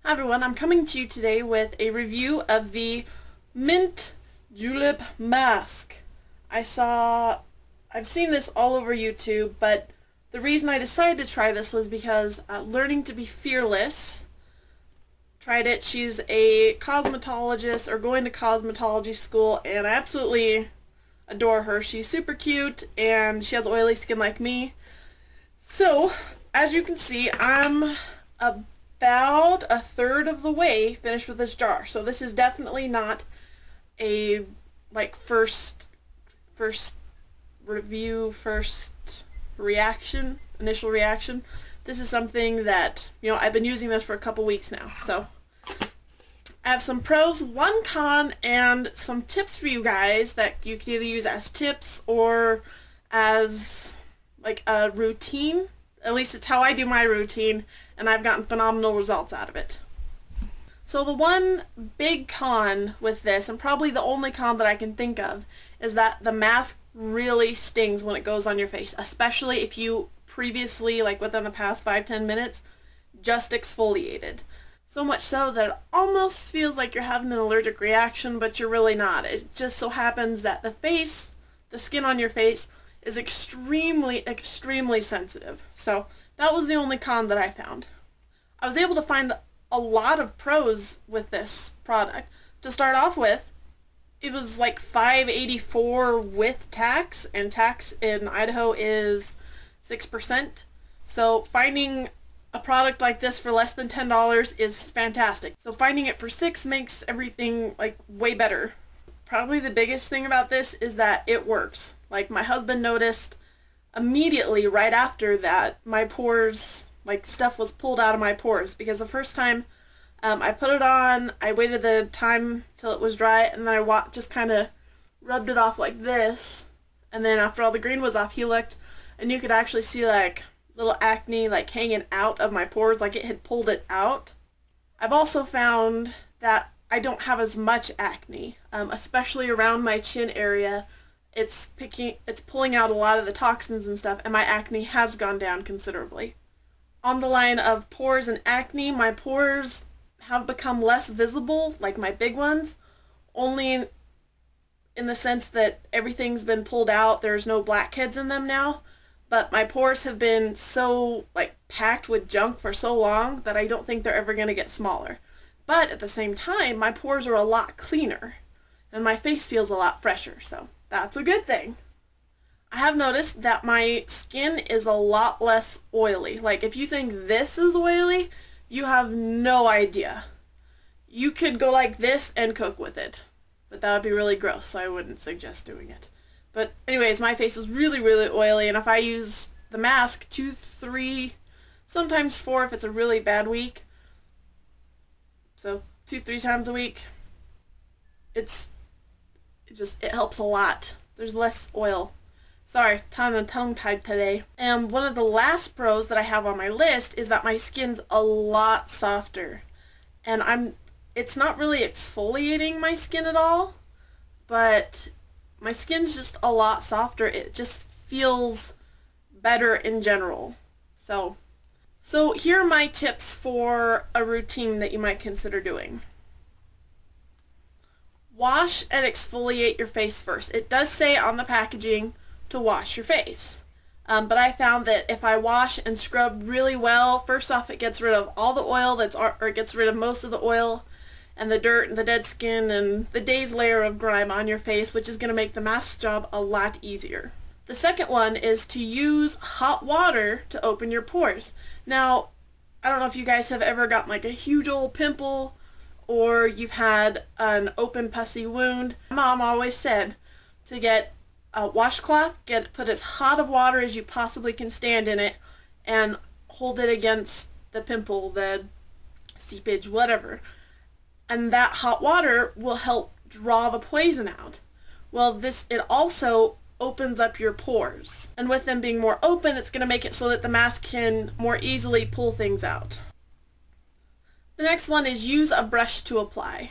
Hi everyone, I'm coming to you today with a review of the Mint Julep Masque. I've seen this all over YouTube, but the reason I decided to try this was because Learning to be Fearless tried it. She's a cosmetologist or going to cosmetology school, and I absolutely adore her. She's super cute and she has oily skin like me. So, as you can see, I'm about a third of the way finished with this jar. So this is definitely not a first review, initial reaction. This is something that, I've been using this for a couple weeks now. So I have some pros, one con, and some tips for you guys that you can either use as tips or as like a routine. At least it's how I do my routine, and I've gotten phenomenal results out of it. So the one big con with this, and probably the only con that I can think of, is that the mask really stings when it goes on your face, especially if you previously, like within the past 5-10 minutes, just exfoliated. So much so that it almost feels like you're having an allergic reaction, but you're really not. It just so happens that the skin on your face is extremely sensitive. So that was the only con that I found. I was able to find a lot of pros with this product. To start off with, it was like $5.84 with tax, and tax in Idaho is 6%. So finding a product like this for less than $10 is fantastic. So finding it for $6 makes everything way better. Probably the biggest thing about this is that it works. Like, my husband noticed immediately right after that my pores, stuff was pulled out of my pores, because the first time I put it on, I waited the time till it was dry, and then I just kind of rubbed it off like this, and then after all the green was off, he looked, and you could actually see little acne hanging out of my pores, like it had pulled it out. I've also found that I don't have as much acne, especially around my chin area. It's pulling out a lot of the toxins and stuff, and my acne has gone down considerably. On the line of pores and acne, my pores have become less visible, like my big ones, only in the sense that everything's been pulled out. There's no blackheads in them now, but my pores have been so packed with junk for so long that I don't think they're ever going to get smaller. But at the same time, my pores are a lot cleaner, and my face feels a lot fresher, so that's a good thing. I have noticed that my skin is a lot less oily. If you think this is oily, you have no idea. You could go like this and cook with it, but that would be really gross, so I wouldn't suggest doing it. But anyways, my face is really oily, and if I use the mask 2, 3, sometimes 4 if it's a really bad week, so 2-3 times a week, it helps a lot. There's less oil. Sorry, I'm tongue-tied today. And one of the last pros that I have on my list is that my skin's a lot softer. And it's not really exfoliating my skin at all, but my skin's just a lot softer. It just feels better in general. So here are my tips for a routine that you might consider doing. Wash and exfoliate your face first. It does say on the packaging to wash your face. But I found that if I wash and scrub really well, first off, it gets rid of all the oil it gets rid of most of the oil and the dirt and the dead skin and the day's layer of grime on your face, which is going to make the mask job a lot easier. The second one is to use hot water to open your pores. Now, I don't know if you guys have ever gotten a huge old pimple, or you've had an open pussy wound. My mom always said to get a washcloth, put as hot of water as you possibly can stand in it, and hold it against the pimple, the seepage, whatever. And that hot water will help draw the poison out. Well, it also opens up your pores. And with them being more open, it's going to make it so that the mask can more easily pull things out. The next one is use a brush to apply.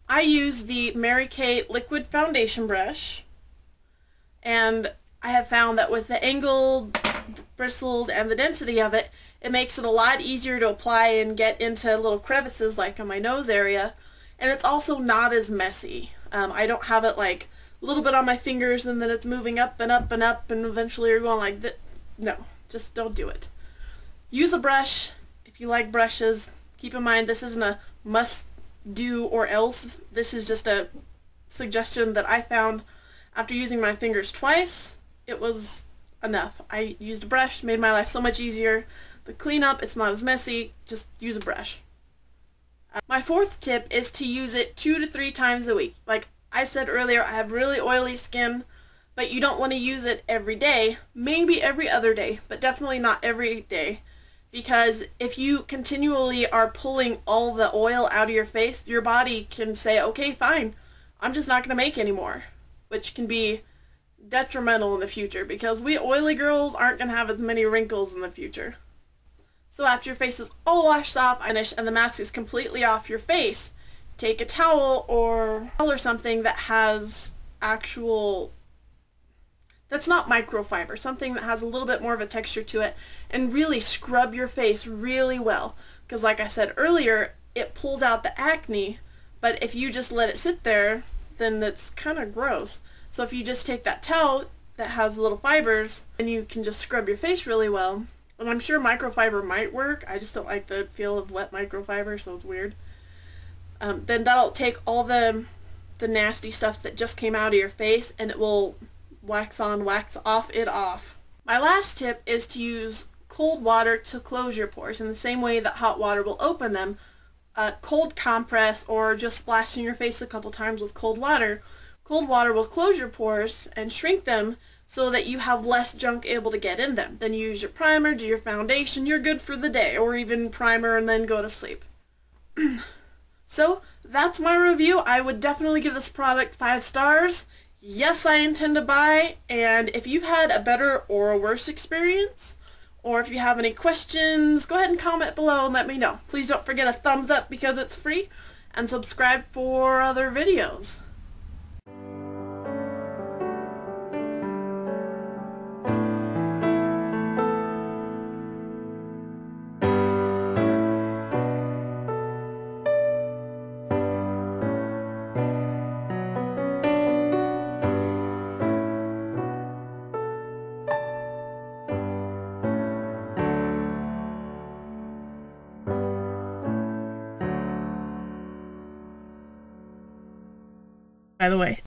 I use the Mary Kay liquid foundation brush, and I have found that with the angled bristles and the density of it, It makes it a lot easier to apply and get into little crevices like on my nose area. And it's also not as messy. I don't have it like a little bit on my fingers and then it's moving up and up and up and eventually you're going like this. No, just don't do it. Use a brush if you like brushes. Keep in mind this isn't a must do or else. This is just a suggestion that I found after using my fingers twice. It was enough. I used a brush, made my life so much easier. The cleanup, it's not as messy, just use a brush. My fourth tip is to use it 2 to 3 times a week. Like I said earlier, I have really oily skin, but you don't want to use it every day. Maybe every other day, but definitely not every day. Because if you continually are pulling all the oil out of your face, your body can say, okay, fine, I'm just not going to make any more. Which can be detrimental in the future because we oily girls aren't going to have as many wrinkles in the future. So after your face is all washed off and the mask is completely off your face, take a towel or something that has actual, that's not microfiber, something that has a little bit more of a texture to it, and really scrub your face really well. Because like I said earlier, it pulls out the acne, but if you just let it sit there, then that's kind of gross. So if you just take that towel that has little fibers and you can just scrub your face really well, and I'm sure microfiber might work, I just don't like the feel of wet microfiber, so it's weird. Then that'll take all the nasty stuff that just came out of your face and it will wax on, wax off it off. My last tip is to use cold water to close your pores in the same way that hot water will open them. Cold compress or just splashing your face a couple times with cold water. Cold water will close your pores and shrink them so that you have less junk able to get in them. Then you use your primer, do your foundation, you're good for the day, or even primer and then go to sleep. So that's my review. I would definitely give this product 5 stars. Yes, I intend to buy, and if you've had a better or a worse experience, or if you have any questions, go ahead and comment below and let me know. Please don't forget a thumbs up because it's free, and subscribe for other videos. By the way.